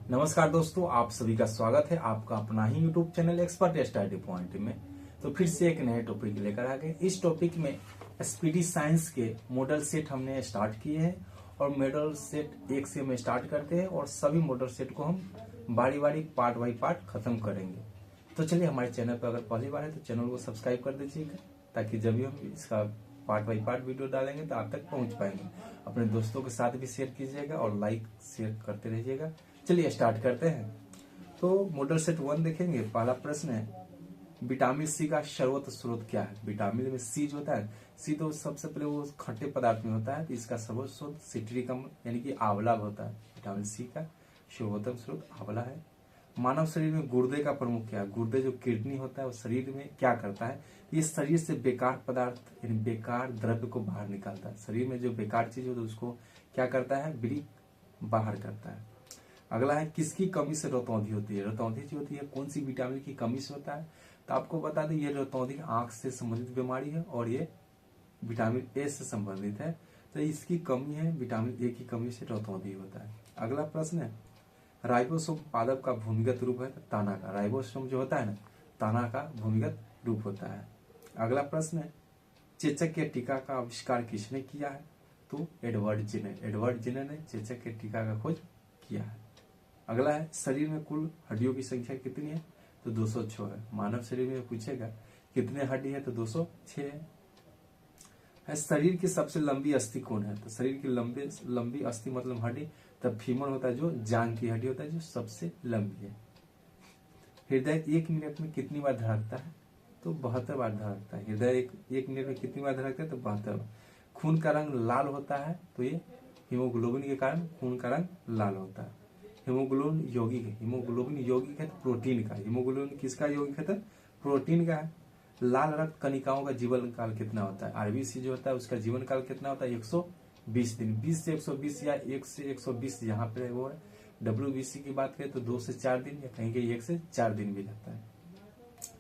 नमस्कार दोस्तों, आप सभी का स्वागत है आपका अपना ही YouTube channel expert study point में। तो फिर से एक नए टॉपिक लेकर आ गए। इस टॉपिक में एसपीटी साइंस के मॉडल सेट हमने स्टार्ट किए हैं और मॉडल सेट 1 से हम स्टार्ट करते हैं और सभी मॉडल सेट को हम बारी बारी पार्ट बाई पार्ट खत्म करेंगे। तो चलिए, हमारे चैनल पर अगर पहली बार है तो चैनल को सब्सक्राइब कर दीजिएगा ताकि जब भी हम इसका पार्ट बाई पार्ट वीडियो डालेंगे तो आप तक पहुंच पाएंगे। अपने दोस्तों के साथ भी शेयर कीजिएगा और लाइक शेयर करते रहिएगा। चलिए स्टार्ट करते हैं। तो मॉडल सेट 1 देखेंगे। पहला प्रश्न है, विटामिन सी का सर्वोत्तम स्रोत क्या है। विटामिन में सी जो होता है, सी तो सबसे पहले वो खट्टे पदार्थ में होता है, तो इसका सर्वोत्तम स्रोत सिट्रिकम यानी कि आंवला होता है। विटामिन सी का सर्वोत्तम स्रोत आंवला है। मानव शरीर में गुर्दे का प्रमुख क्या है। गुर्दे जो किडनी होता है वो शरीर में क्या करता है, ये शरीर से बेकार पदार्थ यानी बेकार द्रव्य को बाहर निकालता है। शरीर में जो बेकार चीज होती है उसको क्या करता है, बाहर करता है। अगला है, किसकी कमी से रतौंधी होती है। रतौंधी जो होती है कौन सी विटामिन की कमी से होता है, तो आपको बता दें ये रतौंधी आंख से संबंधित बीमारी है और ये विटामिन ए से संबंधित है। तो इसकी कमी है, विटामिन ए की कमी से रतौंधी होता है। अगला प्रश्न है, राइबोसोम पादप का भूमिगत रूप है ताना का। राइबोसोम जो होता है ना, ताना का भूमिगत रूप होता है। अगला प्रश्न है, चेचक के टीका का आविष्कार किसने किया है, तो एडवर्ड जेनर। एडवर्ड जेनर ने चेचक के टीका का खोज किया है। अगला है, शरीर में कुल हड्डियों की संख्या कितनी है, तो 206 है। मानव शरीर में पूछेगा कितने हड्डी है, तो 206 है। शरीर की सबसे लंबी अस्थि कौन है, तो शरीर की लंबी अस्थि मतलब हड्डी, तब फीमर होता है जो जांग की हड्डी होता है जो सबसे लंबी है। हृदय 1 मिनट में कितनी बार धड़कता है, तो 72 बार धड़कता है। हृदय एक मिनट में कितनी बार धड़कता है, तो 72 बार। खून का रंग लाल होता है, तो ये हीमोग्लोबिन के कारण खून का रंग लाल होता है। हीमोग्लोबिन यौगिक है। हीमोग्लोबिन यौगिक है तो प्रोटीन का। हीमोग्लोबिन किसका यौगिक है, तो प्रोटीन का है। लाल रक्त कणिकाओं का जीवन काल कितना होता है। आरबीसी जो होता है उसका जीवन काल कितना होता है, 120 दिन। 20 से 120 या 1 से 120 यहाँ पे वो है। डब्ल्यूबीसी की बात करें तो 2 से 4 दिन या कहीं कहीं 1 से 4 दिन भी रहता है।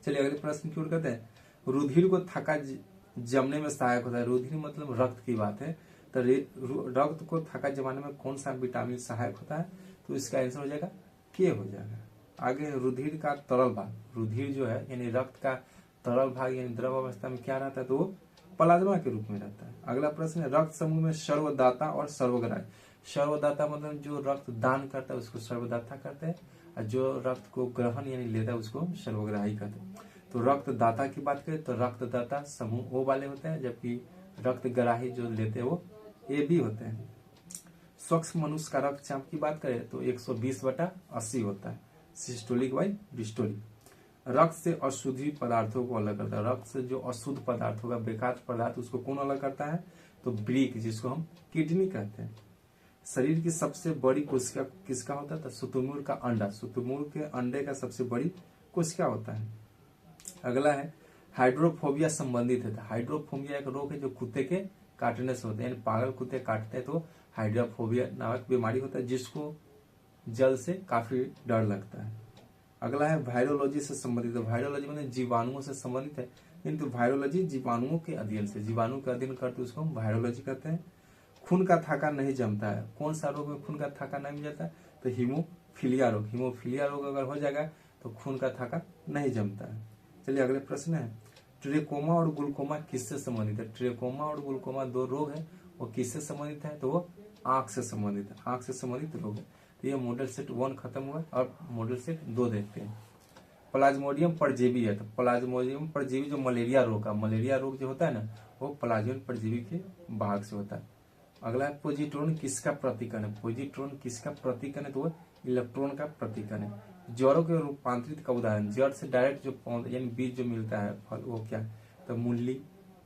चलिए अगले प्रश्न की ओर करते हैं। रुधिर को थका जमने में सहायक होता है। रुधिर मतलब रक्त की बात है, तो रक्त को थका जमाने में कौन सा विटामिन सहायक होता है, तो इसका आंसर हो जाएगा के हो जाएगा। आगे, रुधिर का तरल भाग। रुधिर जो है यानी रक्त का तरल भाग यानी द्रव अवस्था में क्या रहता है, तो वो प्लाज्मा के रूप में रहता है। अगला प्रश्न है, रक्त समूह में सर्वदाता और सर्वग्राही। सर्वदाता मतलब जो रक्त दान करता है उसको सर्वदाता करते हैं, और जो रक्त को ग्रहण यानी लेता है उसको सर्वग्राही कहते हैं। तो रक्तदाता की बात करें तो रक्तदाता समूह ओ वाले होते हैं, जबकि रक्तग्राही जो लेते हैं वो ए बी होते हैं। स्वच्छ मनुष्य का रक्तचाप की बात करें तो 120/80 होता है, सिस्टोलिक बाई डिस्टोलिक। रक्त से अशुद्ध पदार्थों को अलग करता है। रक्त से जो अशुद्ध पदार्थ होगा, बेकार पदार्थ, उसको कौन अलग करता है, तो ब्रीक, जिसको हम किडनी कहते हैं। शरीर की सबसे बड़ी कोशिका किसका होता है, तो शुतुरमुर्ग का अंडा। शुतुरमुर्ग के अंडे का सबसे बड़ी कोशिका होता है। अगला है, हाइड्रोफोबिया संबंधित है। हाइड्रोफोबिया एक रोग है जो कुत्ते के काटने से होता है, यानी पागल कुत्ते काटते हैं तो हाइड्रोफोबिया नामक बीमारी होता है, जिसको जल से काफी डर लगता है। अगला है, वायरोलॉजी से संबंधित है। वायरोलॉजी मतलब जीवाणुओं से संबंधित है, किंतु वायरोलॉजी जीवाणुओं के अध्ययन से, जीवाणु का अध्ययन करते उसको हम वायरोलॉजी कहते हैं। खून का थाका नहीं जमता है। कौन सा रोग में खून का थाका नहीं जमता है, तो हीमोफीलिया रोग। हीमोफीलिया रोग अगर हो जाएगा तो खून का थाका नहीं जमता है। चलिए अगले प्रश्न है, ट्रेकोमा और ग्लूकोमा किससे संबंधित है। ट्रेकोमा और ग्लूकोमा 2 रोग है, वो किससे संबंधित है, तो वो आंख से संबंधित है। आंख से संबंधित रोग है। तो ये मॉडल सेट 1 खत्म हुआ और मॉडल सेट 2 देखते हैं। प्लाज्मोडियम परजीवी है। तो प्लाज्मोडियम परजीवी जो मलेरिया रोग जो होता है ना, वो प्लाज्मोडियम परजीवी के भाग से होता है। अगला है, पॉजिट्रॉन किसका प्रतीकन है। पॉजिट्रॉन किसका प्रतीकन है, तो वो इलेक्ट्रॉन का प्रतीकन है। जड़ों के रूपांतरित का उदाहरण, जड़ से डायरेक्ट जो पौधा यानी बीज जो मिलता है फल, वो क्या है, तो मूली,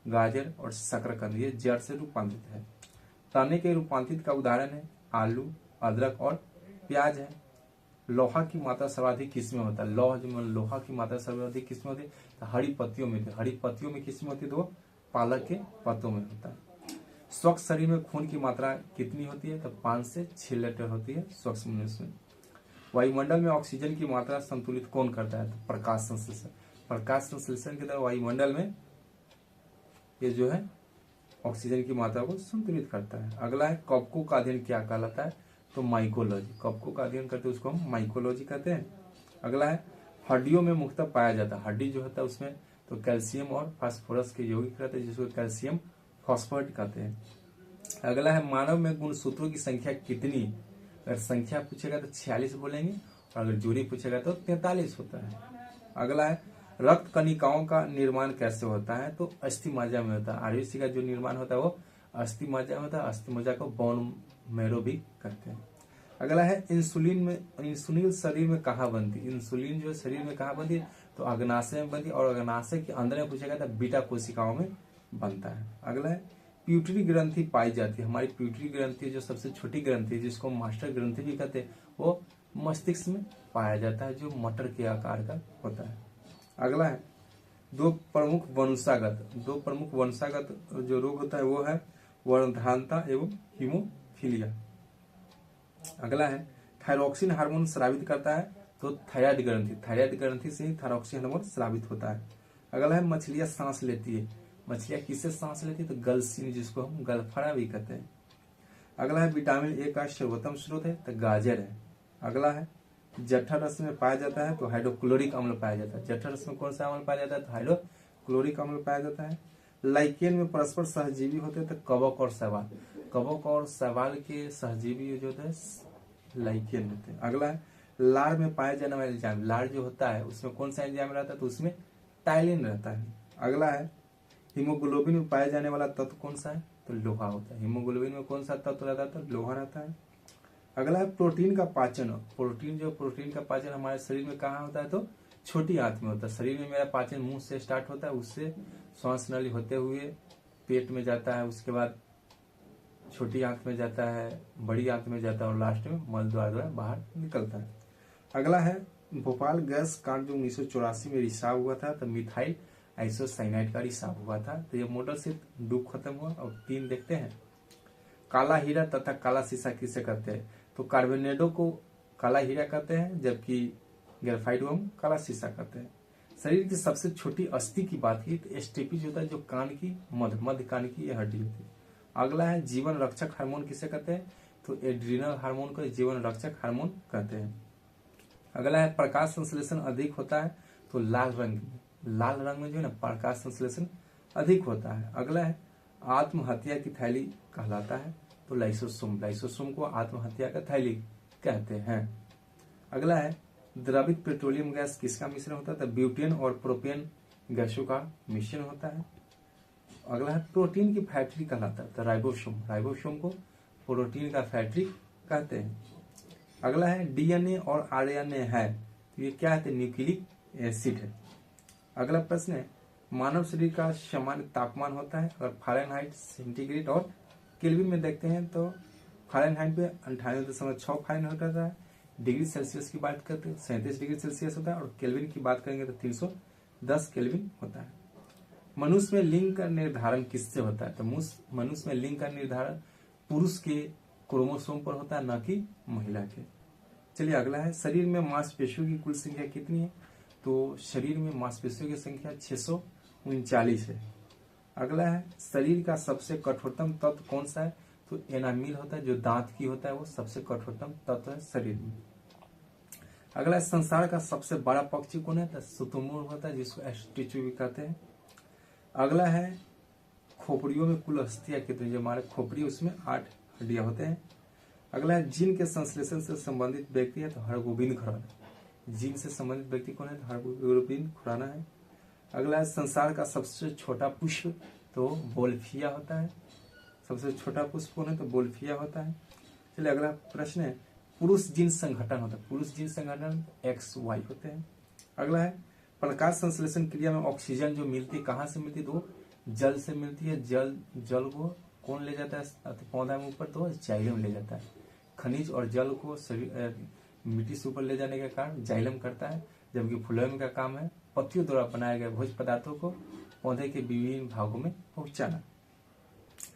गाजर और शकरकंद, ये जड़ से रूपांतरित है। तने के रूपांतरित का उदाहरण है आलू, अदरक और प्याज है। लोहा की मात्रा सर्वाधिक किसमें होता है। लोहा की मात्रा सर्वाधिक किसमें होती है, तो हरी पत्तियों में। हरी पत्तियों में किसमें होती है, तो पालक के पत्तों में होता है। स्वच्छ शरीर में खून की मात्रा कितनी होती है, तो 5 से 6 लीटर होती है स्वच्छ मनुष्य में। वायुमंडल में ऑक्सीजन की मात्रा संतुलित कौन करता है, तो प्रकाश संश्लेषण। प्रकाश संश्लेषण के द्वारा वायुमंडल में ये जो है ऑक्सीजन की मात्रा को संतुलित करता है। अगला है, कवकों का अध्ययन क्या कहलाता है, तो माइकोलॉजी, कवकों का अध्ययन करते हैं उसको हम माइकोलॉजी कहते हैं। अगला है हड्डियों में मुख्यतः पाया जाता है, हड्डी जो होता है उसमें तो कैल्शियम और फास्फोरस के यौगिक रहते हैं जिसको कैल्शियम फॉस्फेट कहते हैं। अगला है मानव में गुणसूत्रों की संख्या कितनी, अगर संख्या पूछेगा तो 46 बोलेंगे और अगर जोड़ी पूछेगा तो 43 होता है। अगला है रक्त कणिकाओं का निर्माण कैसे होता है, तो अस्थिमज्जा में होता है। आरबीसी का जो निर्माण होता है वो अस्थिमज्जा में होता है, अस्थिमज्जा को बोन मैरो भी कहते हैं। अगला है इंसुलिन शरीर में कहाँ बनती है, इंसुलिन जो शरीर में कहाँ बनती है, तो अग्नाशय में बनती है और अग्नाशय के अंदर में पूछेगा तो बीटा कोशिकाओं में बनता है। अगला है प्यूटरी ग्रंथि पाई जाती है, हमारी प्यूटरी ग्रंथि जो सबसे छोटी ग्रंथि जिसको मास्टर ग्रंथि भी कहते हैं वो मस्तिष्क में पाया जाता है जो मटर के आकार का होता है। अगला है दो प्रमुख वंशागत जो रोग होता है वो है वर्णधानता एवं हीमोफीलिया। अगला है थायरॉक्सिन हार्मोन स्रावित करता है, तो थायराइड ग्रंथि से ही थायरॉक्सिन हार्मोन स्रावित होता है। अगला है मछलियां सांस लेती है, मछलियां किससे सांस लेती है, तो गलसीन जिसको हम गलफड़ा भी कहते हैं। अगला है विटामिन ए का सर्वोत्तम स्रोत है, तो गाजर है। अगला है जठर रस में पाया जाता है, तो हाइड्रोक्लोरिक अम्ल पाया जाता है। जठर रस में कौन सा अम्ल पाया जाता है, तो हाइड्रोक्लोरिक अम्ल पाया जाता है। लाइकेन में परस्पर सहजीवी होते हैं, तो कवक और शैवाल, कवक और शैवाल के सहजीवी जो होते हैं लाइकेन होते हैं। अगला है लार में पाया जाने वाला एंजाइम, लार जो होता है उसमें कौन सा एंजाइम रहता है, तो उसमें टाइलिन रहता है। अगला है हीमोग्लोबिन में पाया जाने वाला तत्व कौन सा है, तो लोहा होता है। हीमोग्लोबिन में कौन सा तत्व रहता है, तो लोहा रहता है। अगला है प्रोटीन का पाचन, प्रोटीन का पाचन हमारे शरीर में कहाँ होता है, तो छोटी आंत में होता है। शरीर में मेरा पाचन मुंह से स्टार्ट होता है, उससे श्वास नली होते हुए पेट में जाता है, उसके बाद छोटी आंत में जाता है, बड़ी आंत में जाता है और लास्ट में मल द्वारा बाहर निकलता है। अगला है भोपाल गैस कांड जो 1984 में रिसाव हुआ था, तो मिथाइल आइसोसाइनाइड का रिसाव हुआ था। तो ये मॉडल से डूब खत्म हुआ। और 3 देखते हैं, काला हीरा तथा काला शीशा किसे कहते हैं, तो कार्बोनेडो को काला हीरा कहते हैं जबकि ग्रेफाइट को हम काला शीशा कहते हैं। शरीर की सबसे छोटी अस्थि की बात की तो स्टेपिज होता है जो कान की मध्य कान की ये हड्डी होती है। अगला है जीवन रक्षक हार्मोन किसे कहते हैं, तो एड्रिनल हार्मोन को जीवन रक्षक हार्मोन कहते हैं। अगला है प्रकाश संश्लेषण अधिक होता है, तो लाल रंग में जो है ना प्रकाश संश्लेषण अधिक होता है। अगला है आत्महत्या की थैली कहलाता है, तो लाइसोसोम को आत्महत्या का थैली कहते हैं। अगला है द्रवित पेट्रोलियम गैस किसका मिश्रण होता है, तो ब्यूटेन और प्रोपेन गैसों का मिश्रण होता है। अगला है प्रोटीन की फैक्ट्री कहलाता है, तो राइबोसोम को प्रोटीन का फैक्ट्री कहते हैं। अगला है डीएनए और आरएनए है, तो ये क्या है, न्यूक्लिक एसिड है। अगला प्रश्न है मानव शरीर का सामान्य तापमान होता है, अगर फ़ारेनहाइट, सेंटीग्रेड और केल्विन में देखते हैं तो फ़ारेनहाइट पे 98.6 फ़ारेनहाइट होता है, डिग्री सेल्सियस की बात करते हैं 37 डिग्री सेल्सियस होता है और केल्विन की बात करेंगे तो 310 केल्विन होता है। मनुष्य में लिंग का निर्धारण किससे होता है, तो मनुष्य में लिंग का निर्धारण पुरुष के क्रोमोसोम पर होता है, न कि महिला के। चलिए अगला है शरीर में मांसपेशियों की कुल संख्या कितनी है, तो शरीर में मांसपेशियों की संख्या 639 है। अगला है शरीर का सबसे कठोरतम तत्व कौन सा है, तो एनामिल होता है जो दांत की होता है, वो सबसे कठोरतम तत्व है शरीर में। अगला है संसार का सबसे बड़ा पक्षी कौन है, तो शुतुरमुर्ग होता है जिसको एस्ट्रिच भी कहते हैं। अगला है खोपड़ियों में कुल अस्थियां कितनी, जो हमारे खोपड़ी उसमें 8 हड्डियां होते हैं। अगला है जीन के संश्लेषण से संबंधित व्यक्ति है, तो हरगोविंद खुराना। जीन से संबंधित व्यक्ति कौन है, तो हरगोविंद खुराना है। अगला है संसार का सबसे छोटा पुष्प, तो बोल्फिया होता है। सबसे छोटा पुष्प कौन है, तो बोल्फिया होता है। चलिए अगला प्रश्न है पुरुष जीन संगठन होता है, पुरुष जीन संगठन XY होते हैं। अगला है प्रकाश संश्लेषण क्रिया में ऑक्सीजन जो मिलती है कहाँ से मिलती है, तो जल से मिलती है। जल को कौन ले जाता है, तो पौधा में ऊपर तो जाइलम ले जाता है। खनिज और जल को मिट्टी से ऊपर ले जाने का काम जाइलम करता है, जबकि फ्लोएम का काम है पत्तियों द्वारा बनाए गए भोज्य पदार्थों को पौधे के विभिन्न भागों में पहुंचाना।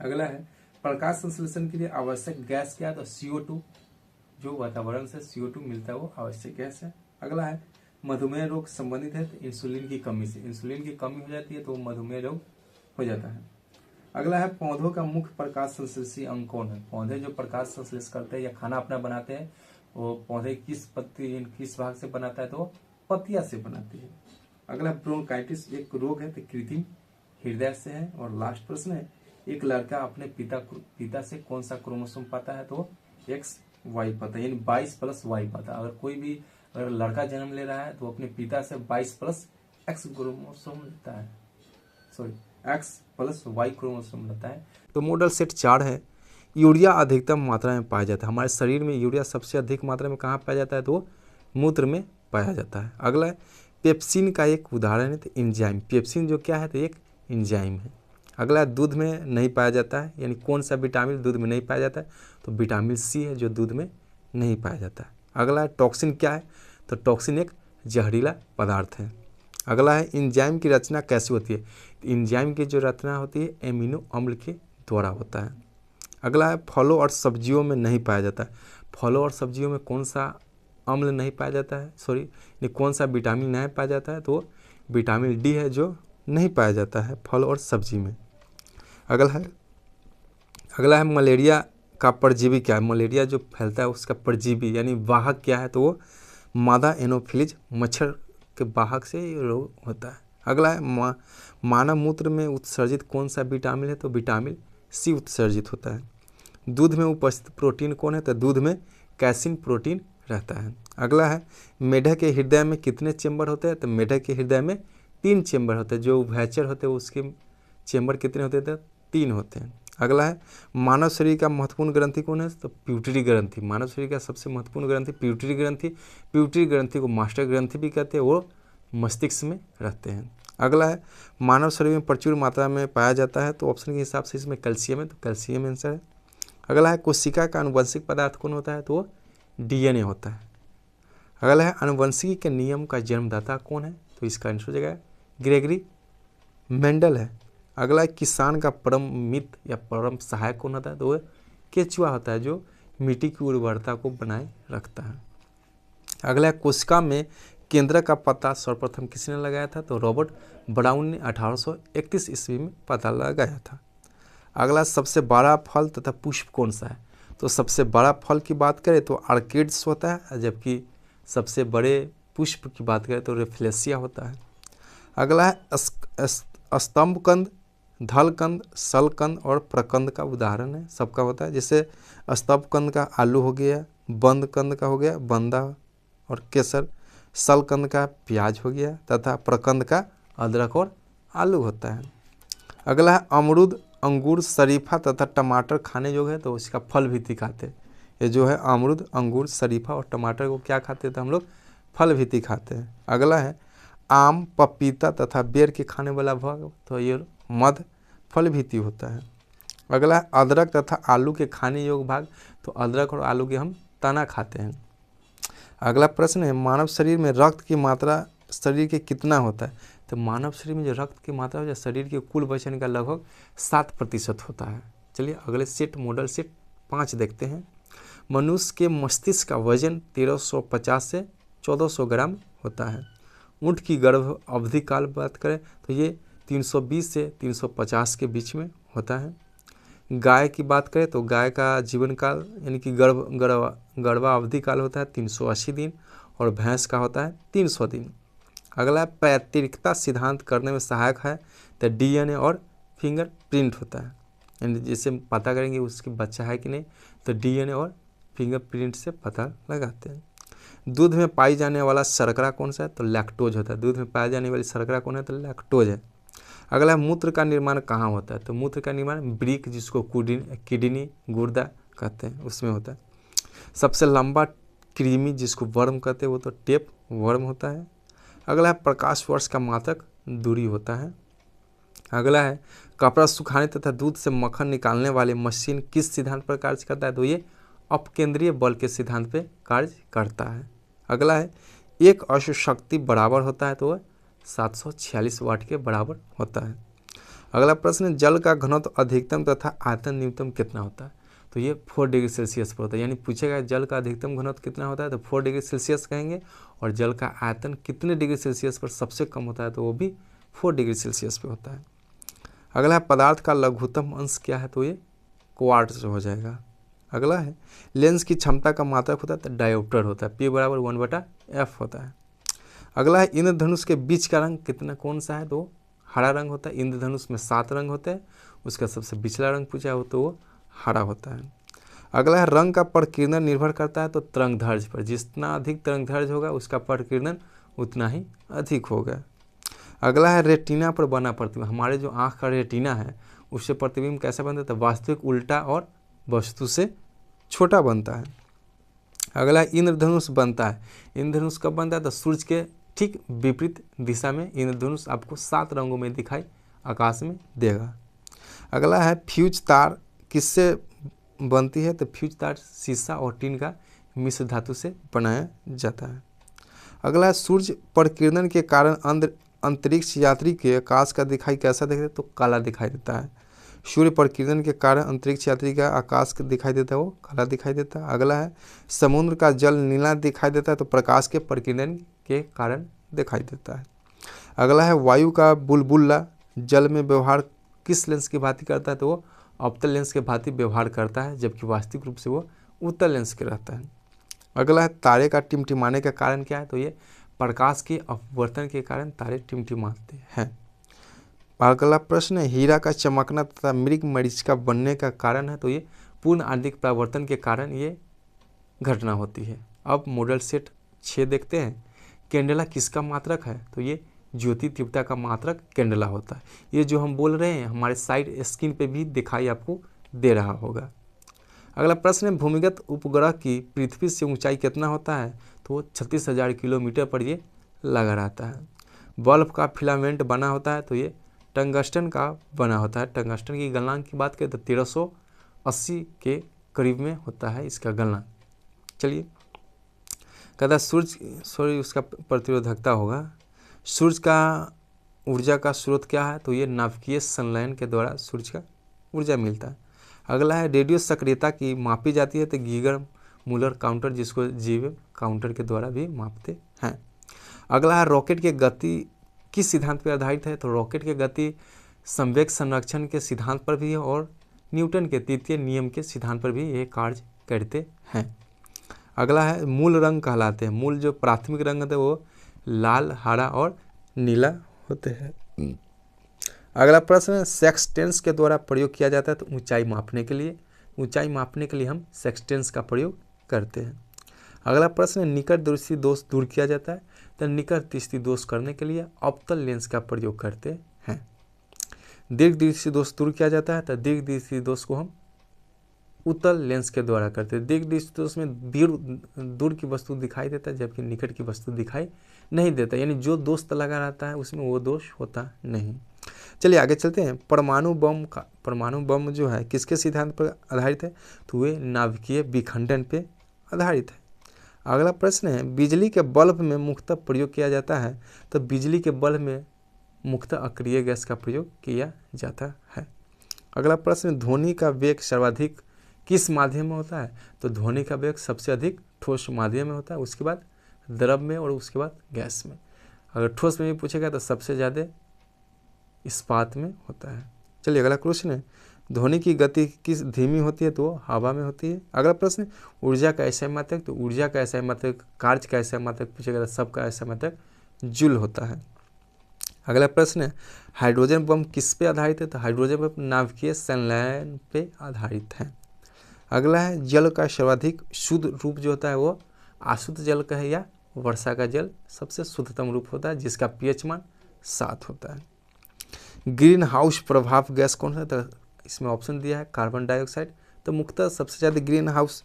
अगला है प्रकाश संश्लेषण के लिए आवश्यक गैस क्या है, तो CO2 जो वातावरण से CO2 मिलता है वो आवश्यक गैस है। अगला है मधुमेह रोग संबंधित है, तो इंसुलिन की कमी से, इंसुलिन की कमी हो जाती है तो मधुमेह रोग हो जाता है। अगला है पौधों का मुख्य प्रकाश संश्लेषी अंग कौन है। पौधे जो प्रकाश संश्लेष करते हैं या खाना अपना बनाते हैं वो पौधे किस भाग से बनाता है, तो वो पत्तियां से बनाती है। अगला ब्रोंकाइटिस एक रोग है तो कृत्रिम हृदय से है। और लास्ट प्रश्न है, एक लड़का अपने पिता से कौन सा क्रोमोसोम पाता है, तो XY पाता है, यानी 22+Y पाता है। अगर लड़का जन्म ले रहा है तो अपने पिता से 22+X क्रोमोसोम लेता है, सॉरी X+Y क्रोमोसोम लेता है। तो मॉडल सेट 4 है। यूरिया अधिकतम मात्रा में पाया जाता है। हमारे शरीर में यूरिया सबसे अधिक मात्रा में कहाँ पाया जाता है, तो मूत्र में पाया जाता है। अगला है पेप्सिन का एक उदाहरण है तो एंजाइम। पेप्सिन जो क्या है, तो एक एंजाइम है। अगला है दूध में नहीं पाया जाता है, यानी कौन सा विटामिन दूध में नहीं पाया जाता है, तो विटामिन सी है जो दूध में नहीं पाया जाता है। अगला है टॉक्सिन क्या है, तो टॉक्सिन एक जहरीला पदार्थ है। अगला है एंजाइम की रचना कैसे होती है। एंजाइम की जो रचना होती है एमिनो अम्ल के द्वारा होता है। अगला है फलों और सब्जियों में नहीं पाया जाता है। फलों और सब्जियों में कौन सा अम्ल नहीं पाया जाता है, सॉरी कौन सा विटामिन नहीं पाया जाता है, तो विटामिन डी है जो नहीं पाया जाता है फल और सब्जी में। अगला है मलेरिया का परजीवी क्या है। मलेरिया जो फैलता है उसका परजीवी यानी वाहक क्या है, तो वो मादा एनोफिलीज मच्छर के वाहक से ये रोग होता है। अगला है मानव मूत्र में उत्सर्जित कौन सा विटामिन है, तो विटामिन सी उत्सर्जित होता है। दूध में उपस्थित प्रोटीन कौन है, तो दूध में कैसिन प्रोटीन रहता है। अगला है मेढक के हृदय में कितने चेंबर होते हैं, तो मेढक के हृदय में 3 चेंबर होते हैं। जो उभयचर होते हैं उसके चेंबर कितने होते हैं, तो 3 होते हैं। अगला है मानव शरीर का महत्वपूर्ण ग्रंथि कौन है, तो प्यूटरी ग्रंथि। मानव शरीर का सबसे महत्वपूर्ण ग्रंथि प्यूटरी ग्रंथि। प्यूटरी ग्रंथि को मास्टर ग्रंथि भी कहते हैं, वो मस्तिष्क में रहते हैं। अगला है मानव शरीर में प्रचुर मात्रा में पाया जाता है, तो ऑप्शन के हिसाब से इसमें कैल्शियम है, तो कैल्शियम आंसर है। अगला है कोशिका का आनुवंशिक पदार्थ कौन होता है, तो वो DNA होता है। अगला है आनुवंशिकी के नियम का जन्मदाता कौन है, तो इसका आंसर हो जाएगा ग्रेगरी मेंडल है। अगला है किसान का परम मित्र या परम सहायक कौन होता है, तो वह केचुआ होता है जो मिट्टी की उर्वरता को बनाए रखता है। अगला है कोशिका में केंद्र का पता सर्वप्रथम किसने लगाया था, तो रॉबर्ट ब्राउन ने 1831 ईस्वी में पता लगाया था। अगला सबसे बड़ा फल तथा पुष्प कौन सा है, तो सबसे बड़ा फल की बात करें तो आर्किड्स होता है, जबकि सबसे बड़े पुष्प की बात करें तो रेफ्लेसिया होता है। अगला है स्तंभकंद, धलकंद, सलकंद और प्रकंद का उदाहरण है सबका होता है। जैसे स्तंभकंद का आलू हो गया, बंदकंद का हो गया बंदा और केसर, सलकंद का प्याज हो गया तथा प्रकंद का अदरक और आलू होता है। अगला है अमरूद, अंगूर, शरीफा तथा टमाटर खाने योग्य है, तो इसका फल भी खाते हैं। ये जो है अमरूद, अंगूर, शरीफा और टमाटर को क्या खाते हैं, तो हम लोग फल भी खाते हैं। अगला है आम, पपीता तथा बेर के खाने वाला भाग, तो ये मध फल भी होता है। अगला है अदरक तथा आलू के खाने योग्य भाग, तो अदरक और आलू के हम तना खाते हैं। अगला प्रश्न है मानव शरीर में रक्त की मात्रा शरीर के कितना होता है, तो मानव शरीर में जो रक्त की मात्रा है शरीर के कुल वजन का लगभग 7% होता है। चलिए अगले सेट मॉडल सेट 5 देखते हैं। मनुष्य के मस्तिष्क का वजन 1350 से 1400 ग्राम होता है। ऊँट की गर्भ अवधि काल बात करें तो ये 320 से 350 के बीच में होता है। गाय की बात करें तो गाय का जीवन काल यानी कि गर्भावधि काल होता है 380 दिन और भैंस का होता है 300 दिन। अगला पैतृकता सिद्धांत करने में सहायक है तो DNA और फिंगरप्रिंट होता है, यानी जैसे पता करेंगे उसकी बच्चा है कि नहीं तो DNA और फिंगरप्रिंट से पता लगाते हैं। दूध में पाई जाने वाला शर्करा कौन सा है, तो लैक्टोज होता है। दूध में पाई जाने वाली शर्करा कौन है, तो लैक्टोज है। अगला मूत्र का निर्माण कहाँ होता है, तो मूत्र का निर्माण ब्रिक जिसको किडनी गुर्दा कहते हैं उसमें होता है। सबसे लंबा कृमि जिसको वर्म कहते हैं वो तो टेप वर्म होता है। अगला है प्रकाश वर्ष का मात्रक दूरी होता है। अगला है कपड़ा सुखाने तथा दूध से मक्खन निकालने वाली मशीन किस सिद्धांत पर कार्य करता है, तो ये अपकेंद्रीय बल के सिद्धांत पे कार्य करता है। अगला है एक अश्व शक्ति बराबर होता है तो वह 746 वाट के बराबर होता है। अगला प्रश्न जल का घनत्व अधिकतम तथा आयतन न्यूनतम कितना होता है, तो ये 4 डिग्री सेल्सियस पर होता है। यानी पूछेगा जल का अधिकतम घनत्व कितना होता है तो 4 डिग्री सेल्सियस कहेंगे, और जल का आयतन कितने डिग्री सेल्सियस पर सबसे कम होता है तो वो भी 4 डिग्री सेल्सियस पे होता है। अगला है पदार्थ का लघुत्तम अंश क्या है, तो ये क्वार्ट्ज हो जाएगा। अगला है लेंस की क्षमता का मात्रक होता है तो डायोप्टर होता है, P बराबर 1/f होता है। अगला है इंद्रधनुष के बीच का रंग कितना कौन सा है, तो हरा रंग होता है। इंद्रधनुष में 7 रंग होते हैं, उसका सबसे पिछला रंग पूछा हो तो वो हरा होता है। अगला है रंग का प्रकीर्णन निर्भर करता है तो तरंगदैर्घ्य पर, जितना अधिक तरंगदैर्घ्य होगा उसका प्रकीर्णन उतना ही अधिक होगा। अगला है रेटिना पर बना प्रतिबिंब, हमारे जो आँख का रेटिना है उससे प्रतिबिंब कैसा बनता है, तो वास्तविक उल्टा और वस्तु से छोटा बनता है। अगला है इंद्रधनुष बनता है, इंद्रधनुष कब बनता है, तो सूर्य के ठीक विपरीत दिशा में इंद्रधनुष आपको 7 रंगों में दिखाई आकाश में देगा। अगला है फ्यूज तार किससे बनती है, तो फ्यूज तार शीशा और टीन का मिश्र धातु से बनाया जाता है। अगला है सूर्य प्रकीर्णन के कारण अंतरिक्ष यात्री के आकाश का दिखाई कैसा दिखता है, तो काला दिखाई देता है। सूर्य प्रकीर्णन के कारण अंतरिक्ष यात्री का आकाश दिखाई देता है वो काला दिखाई देता है। अगला है समुद्र का जल नीला दिखाई देता है तो प्रकाश के प्रकीर्णन के कारण दिखाई देता है। अगला है वायु का बुलबुला जल में व्यवहार किस लेंस की भांति करता है, तो वो अवतल लेंस के भांति व्यवहार करता है, जबकि वास्तविक रूप से वो उत्तल लेंस के रहता है। अगला है तारे का टिमटिमाने का कारण क्या है, तो ये प्रकाश के अपवर्तन के कारण तारे टिमटिमाते हैं। अगला प्रश्न है हीरा का चमकना तथा मृग मरीचिका बनने का कारण है, तो ये पूर्ण आंतरिक परावर्तन के कारण ये घटना होती है। अब मॉडल सेट 6 देखते हैं। कैंडेला किसका मात्रक है, तो ये ज्योति तीव्रता का मात्रक कैंडेला होता है। ये जो हम बोल रहे हैं हमारे साइड स्क्रीन पे भी दिखाई आपको दे रहा होगा। अगला प्रश्न है भूमिगत उपग्रह की पृथ्वी से ऊंचाई कितना होता है, तो वो 36,000 किलोमीटर पर ये लगा रहता है। बल्ब का फिलामेंट बना होता है, तो ये टंगस्टन का बना होता है। टंगस्टन की गलनांक की बात करें तो 1380 के करीब में होता है इसका गलनांक। चलिए कहता सूर्य उसका प्रतिरोधकता होगा। सूर्य का ऊर्जा का स्रोत क्या है, तो ये नाभिकीय संलयन के द्वारा सूर्य का ऊर्जा मिलता है। अगला है रेडियो सक्रियता की मापी जाती है, तो गीगर मूलर काउंटर जिसको जीव काउंटर के द्वारा भी मापते हैं। अगला है रॉकेट की गति किस सिद्धांत पर आधारित है, तो रॉकेट की गति संवेग संरक्षण के सिद्धांत पर भी है और न्यूटन के तृतीय नियम के सिद्धांत पर भी ये कार्य करते हैं। अगला है मूल रंग कहलाते हैं। मूल जो प्राथमिक रंग होते हैं वो लाल, हरा और नीला होते हैं। अगला प्रश्न सेक्सटेंस के द्वारा प्रयोग किया जाता है, तो ऊंचाई मापने के लिए। ऊंचाई मापने के लिए हम सेक्सटेंस का प्रयोग करते हैं। अगला प्रश्न निकट दृष्टि दोष दूर किया जाता है, तो निकट दृष्टि दोष करने के लिए अवतल लेंस का प्रयोग करते हैं। दीर्घ दृष्टि दोष दूर किया जाता है, तो दीर्घ दृष्टि दोष को हम उत्तल लेंस के द्वारा करते हैं। दीर्घ दृष्टि दोष में दूर की वस्तु दिखाई देता है जबकि निकट की वस्तु दिखाई नहीं देता, यानी जो दोष लगा रहता है उसमें वो दोष होता नहीं। चलिए आगे चलते हैं। परमाणु बम जो है किसके सिद्धांत पर आधारित है, तो वे नाभिकीय विखंडन पे आधारित है। अगला प्रश्न है बिजली के बल्ब में मुख्यतः प्रयोग किया जाता है, तो बिजली के बल्ब में मुख्यतः अक्रिय गैस का प्रयोग किया जाता है। अगला प्रश्न ध्वनि का वेग सर्वाधिक किस माध्यम में होता है, तो ध्वनि का वेग सबसे अधिक ठोस माध्यम में होता है, उसके बाद द्रव में और उसके बाद गैस में। अगर ठोस में भी पूछेगा तो सबसे ज़्यादा इस्पात में होता है। चलिए अगला क्वेश्चन है ध्वनि की गति किस धीमी होती है, तो हवा में होती है। अगला प्रश्न ऊर्जा का ऐसा मात्रक, तो ऊर्जा का ऐसा मात्रक कार्य का ऐसा मात्रक पूछेगा तो सबका ऐसा मात्रक जूल होता है। अगला प्रश्न है हाइड्रोजन बम किस पे आधारित है, तो हाइड्रोजन बम नाभिकीय संलयन पे आधारित है। अगला है जल का सर्वाधिक शुद्ध रूप जो होता है वो अशुद्ध जल का है या वर्षा का जल सबसे शुद्धतम रूप होता है जिसका pH मान 7 होता है। ग्रीन हाउस प्रभाव गैस कौन सा है, तो इसमें ऑप्शन दिया है कार्बन डाइऑक्साइड, तो मुख्यतः सबसे ज़्यादा ग्रीन हाउस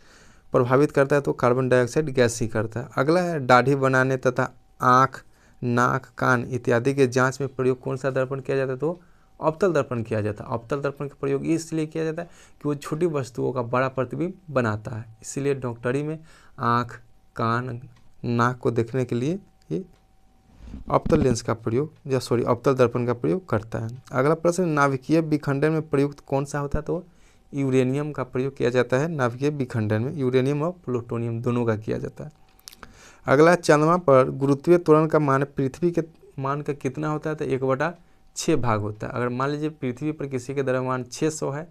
प्रभावित करता है तो कार्बन डाइऑक्साइड गैस ही करता है। अगला है दाढ़ी बनाने तथा आँख, नाक, कान इत्यादि के जांच में प्रयोग कौन सा दर्पण किया जाता है, तो अवतल दर्पण किया जाता है। अवतल दर्पण का प्रयोग इसलिए किया जाता है कि वो छोटी वस्तुओं का बड़ा प्रतिबिंब बनाता है, इसीलिए डॉक्टरी में आँख, कान, नाक को देखने के लिए ये अवतल लेंस का प्रयोग अवतल दर्पण का प्रयोग करता है। अगला प्रश्न नाभिकीय विखंडन में प्रयुक्त कौन सा होता है, तो यूरेनियम का प्रयोग किया जाता है। नाभिकीय विखंडन में यूरेनियम और प्लूटोनियम दोनों का किया जाता है। अगला चंद्रमा पर गुरुत्वीय त्वरण का मान पृथ्वी के मान का कितना होता है, तो 1/3 6 भाग होता है। अगर मान लीजिए पृथ्वी पर किसी के द्रव्यमान 600 है,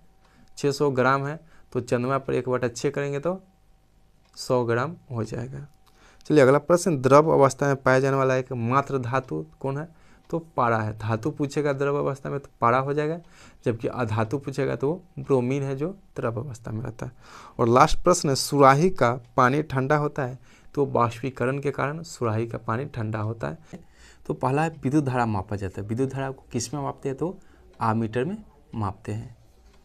600 ग्राम है, तो चंद्रमा पर 1/6 करेंगे तो 100 ग्राम हो जाएगा। चलिए अगला प्रश्न, द्रव अवस्था में पाया जाने वाला एक मात्र धातु कौन है? तो पारा है। धातु पूछेगा द्रव अवस्था में तो पारा हो जाएगा, जबकि अधातु पूछेगा तो ब्रोमीन है जो द्रव अवस्था में रहता है। और लास्ट प्रश्न है, सुराही का पानी ठंडा होता है तो बाष्पीकरण के कारण सुराही का पानी ठंडा होता है। तो पहला है विद्युत धारा मापा जाता है। विद्युत धारा को किस में मापते हैं? तो आमीटर में मापते हैं।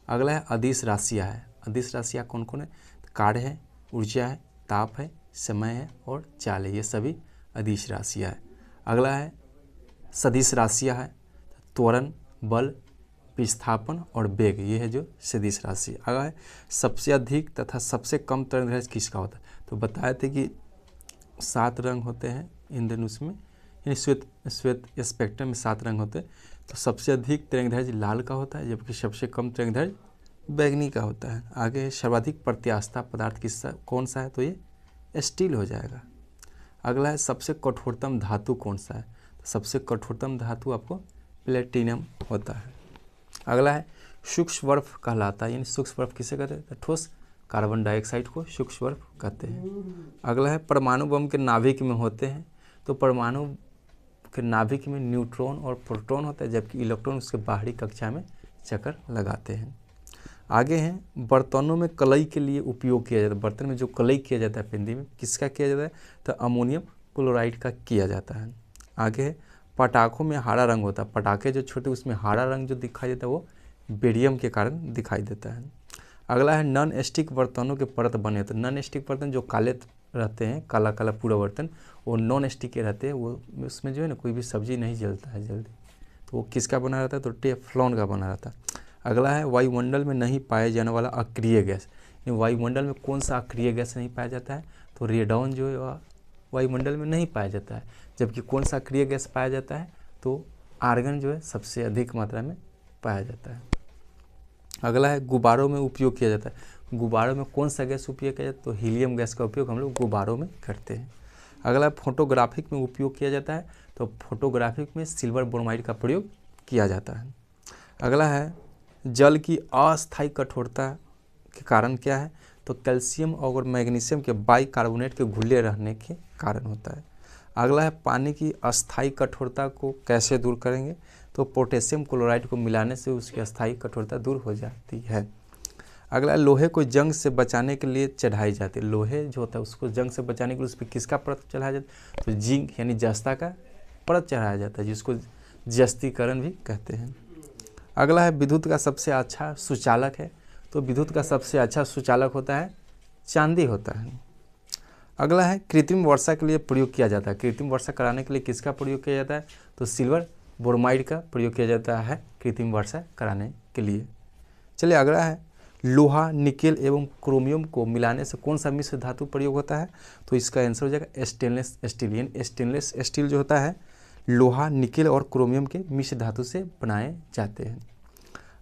अगला है अदिश राशियाँ है। अदिश राशियाँ कौन कौन है? कार्य है, ऊर्जा है, ताप है, समय है और चाल है, ये सभी अदिश राशियाँ है। अगला है सदिश राशियाँ है, त्वरण, बल, विस्थापन और वेग, ये है जो सदिश राशि। अगला है सबसे अधिक तथा सबसे कम तरंगदैर्घ्य किसका होता है? तो बताए थे कि 7 रंग होते हैं इंद्रधनुष में, यानी श्वेत स्पेक्ट्रम में 7 रंग होते हैं। तो सबसे अधिक तरंगदैर्घ्य लाल का होता है, जबकि सबसे कम तरंगदैर्घ्य बैगनी का होता है। आगे सर्वाधिक प्रत्यास्था पदार्थ किसका कौन सा है? तो ये स्टील हो जाएगा। अगला है सबसे कठोरतम धातु कौन सा है? तो सबसे कठोरतम धातु आपको प्लेटिनम होता है। अगला है सूक्ष्म बर्फ कहलाता है, यानी सूक्ष्म बर्फ किसे कहते हैं? तो ठोस कार्बन डाइऑक्साइड को सूक्ष्म बर्फ कहते हैं। अगला है परमाणु बम के नाभिक में होते हैं, तो परमाणु के नाभिक में न्यूट्रॉन और प्रोटॉन होता है, जबकि इलेक्ट्रॉन उसके बाहरी कक्षा में चक्कर लगाते हैं। आगे हैं बर्तनों में कलई के लिए उपयोग किया जाता है। बर्तन में जो कलई किया जाता है पिंडी में, किसका किया जाता है? तो अमोनियम क्लोराइड का किया जाता है। आगे है पटाखों में हरा रंग होता है। पटाखे जो छोटे उसमें हरा रंग जो दिखाई देता है वो बेरियम के कारण दिखाई देता है। अगला है नॉन स्टिक बर्तनों के परत बने होते हैं। नॉन स्टिक बर्तन जो काले रहते हैं, काला काला पूरा बर्तन, वो नॉन स्टिक के रहते हैं, वो उसमें जो है ना कोई भी सब्जी नहीं जलता है जल्दी। तो वो किसका बना रहता है? तो टेफ्लॉन का बना रहता है। अगला है वायुमंडल में नहीं पाए जाने वाला अक्रिय गैस। वायुमंडल में कौन सा अक्रिय गैस नहीं पाया जाता है? तो रेडॉन जो है वायुमंडल में नहीं पाया जाता है, जबकि कौन सा अक्रिय गैस पाया जाता है? तो आर्गन जो है सबसे अधिक मात्रा में पाया जाता है। अगला है गुब्बारों में उपयोग किया जाता है। गुब्बारों में कौन सा गैस उपयोग किया जाता है? तो हीलियम गैस का उपयोग हम लोग गुब्बारों में करते हैं। अगला फोटोग्राफिक में उपयोग किया जाता है, तो फोटोग्राफिक में सिल्वर ब्रोमाइड का प्रयोग किया जाता है। अगला है जल की अस्थायी कठोरता के कारण क्या है? तो कैल्शियम और मैग्नीशियम के बाइकार्बोनेट के घुले रहने के कारण होता है। अगला है पानी की अस्थायी कठोरता को कैसे दूर करेंगे? तो पोटेशियम क्लोराइड को मिलाने से उसकी अस्थायी कठोरता दूर हो जाती है। अगला लोहे को जंग से बचाने के लिए चढ़ाई जाती है। लोहे जो होता है उसको जंग से बचाने के लिए उस पर किसका परत चढ़ाया जाता है? तो जिंक यानी जस्ता का परत चढ़ाया जाता है, जिसको जस्तीकरण भी कहते हैं। अगला है विद्युत का सबसे अच्छा सुचालक है। तो विद्युत का सबसे अच्छा सुचालक होता है चांदी होता है। अगला है कृत्रिम वर्षा के लिए प्रयोग किया जाता है। कृत्रिम वर्षा कराने के लिए किसका प्रयोग किया जाता है? तो सिल्वर ब्रोमाइड का प्रयोग किया जाता है कृत्रिम वर्षा कराने के लिए। चलिए अगला है लोहा, निकेल एवं क्रोमियम को मिलाने से कौन सा मिश्र धातु प्रयोग होता है? तो इसका आंसर हो जाएगा स्टेनलेस स्टील। यानी स्टेनलेस स्टील जो होता है लोहा, निकेल और क्रोमियम के मिश्र धातु से बनाए जाते हैं।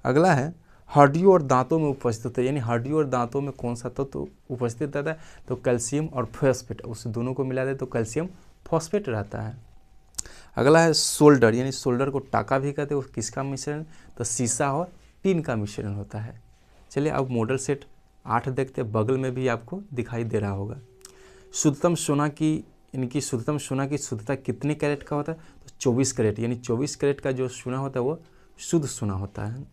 अगला है हड्डियों और दांतों में उपस्थित होता है। यानी हड्डियों और दांतों में कौन सा तत्व तो उपस्थित रहता है? तो कैल्शियम और फॉस्फेट, उस दोनों को मिला दे तो कैल्शियम फॉस्फेट रहता है। अगला है सोल्डर, यानी सोल्डर को टाका भी कहते हैं, वो किसका मिश्रण? तो सीसा और टीन का मिश्रण होता है। चलिए अब मॉडल सेट 8 देखते हैं, बगल में भी आपको दिखाई दे रहा होगा। शुद्धतम सोना की इनकी शुद्धतम सोना की शुद्धता कितने कैरेट का होता है? तो 24 कैरेट, यानी 24 कैरेट का जो सोना होता है वो शुद्ध सोना होता है।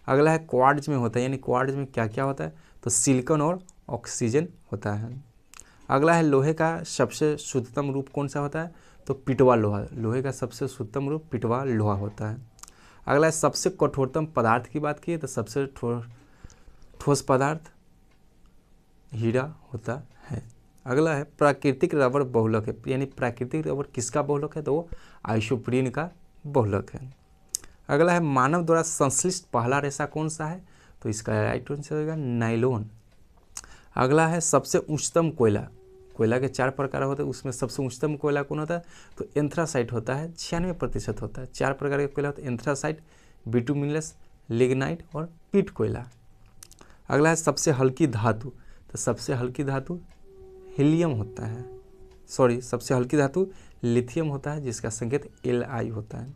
अगला है क्वार्ट्ज में होता है। यानी क्वार्ट्ज में क्या क्या होता है? तो सिलिकॉन और ऑक्सीजन होता है। अगला है लोहे का सबसे शुद्धतम रूप कौन सा होता है? तो पिटवा लोहा। लोहे का सबसे शुद्धतम रूप पिटवा लोहा होता है। अगला है सबसे कठोरतम पदार्थ की बात की तो सबसे ठोस पदार्थ हीरा होता है। अगला है प्राकृतिक रबर बहुलक है। यानी प्राकृतिक रबर किसका बहुलक है? तो वो आइसोप्रीन का बहुलक है। अगला है मानव द्वारा संश्लिष्ट पहला रेशा कौन सा है? तो इसका राइट आंसर होगा नाइलॉन। अगला है सबसे उच्चतम कोयला। कोयला के 4 प्रकार होते हैं, उसमें सबसे उच्चतम कोयला कौन होता है? तो एंथ्रासाइट होता है, 96% होता है। 4 प्रकार के कोयला होता है, एंथ्रासाइट, बिटुमिनस, लिग्नाइट और पीट कोयला। अगला है सबसे हल्की धातु। तो सबसे हल्की धातु हीलियम होता है, सबसे हल्की धातु लिथियम होता है, जिसका संकेत Li होता है।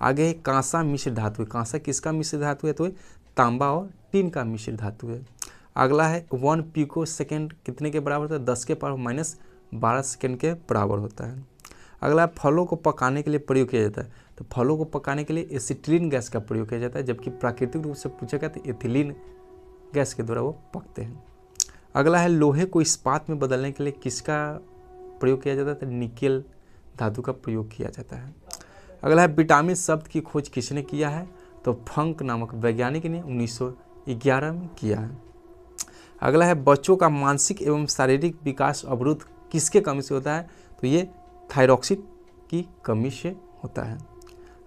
आगे है कांसा मिश्र धातु है। कांसा किसका मिश्र धातु है? तो ये तांबा और टीन का मिश्र धातु है। अगला है 1 पिको सेकेंड कितने के बराबर होता है? 10 के पावर -12 सेकेंड के बराबर होता है। अगला फलों को पकाने के लिए प्रयोग किया जाता है। तो फलों को पकाने के लिए एसिटिलीन गैस का प्रयोग किया जाता है, जबकि प्राकृतिक रूप से पूछा गया तो एथिलीन गैस के द्वारा वो पकते हैं। अगला है लोहे को इस्पात में बदलने के लिए किसका प्रयोग किया जाता है? तो निकेल धातु का प्रयोग किया जाता है। अगला है विटामिन शब्द की खोज किसने किया है? तो फंक नामक वैज्ञानिक ने 1911 में किया है। अगला है बच्चों का मानसिक एवं शारीरिक विकास अवरुद्ध किसके कमी से होता है? तो ये थायरॉक्सिन की कमी से होता है।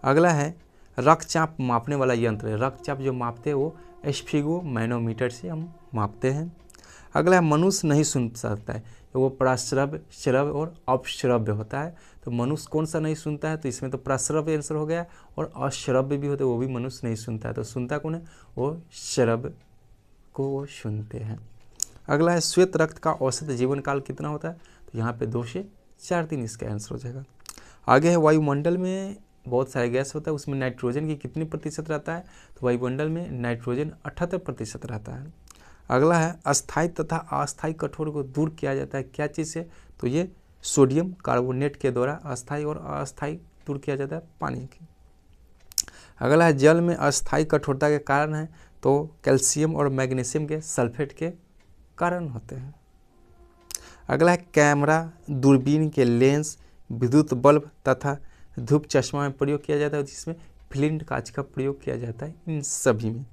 अगला है रक्तचाप मापने वाला यंत्र है। रक्तचाप जो मापते हैं वो स्फिगोमैनोमीटर से हम मापते हैं। अगला है मनुष्य नहीं सुन सकता है, वो प्राश्रव्य, श्रव्य और अपश्रव्य होता है। तो मनुष्य कौन सा नहीं सुनता है? तो इसमें तो प्राश्रव्य आंसर हो गया, और अश्रव्य भी होते हैं, वो भी मनुष्य नहीं सुनता है। तो सुनता कौन है? वो श्रव्य को वो सुनते हैं। अगला है श्वेत रक्त का औसत जीवन काल कितना होता है? तो यहाँ पे 2 से 4 दिन इसका आंसर हो जाएगा। आगे है वायुमंडल में बहुत सारे गैस होता है, उसमें नाइट्रोजन की कितनी प्रतिशत रहता है? तो वायुमंडल में नाइट्रोजन 78% रहता है। अगला है अस्थायी तथा अस्थायी कठोर को दूर किया जाता है क्या चीज़ से? तो ये सोडियम कार्बोनेट के द्वारा अस्थायी और अस्थायी दूर किया जाता है पानी की। अगला है जल में अस्थायी कठोरता के कारण है, तो कैल्शियम और मैग्नीशियम के सल्फेट के कारण होते हैं। अगला है कैमरा, दूरबीन के लेंस, विद्युत बल्ब तथा धूप चश्मा में प्रयोग किया जाता है, जिसमें फ्लिंट कांच का प्रयोग किया जाता है इन सभी में।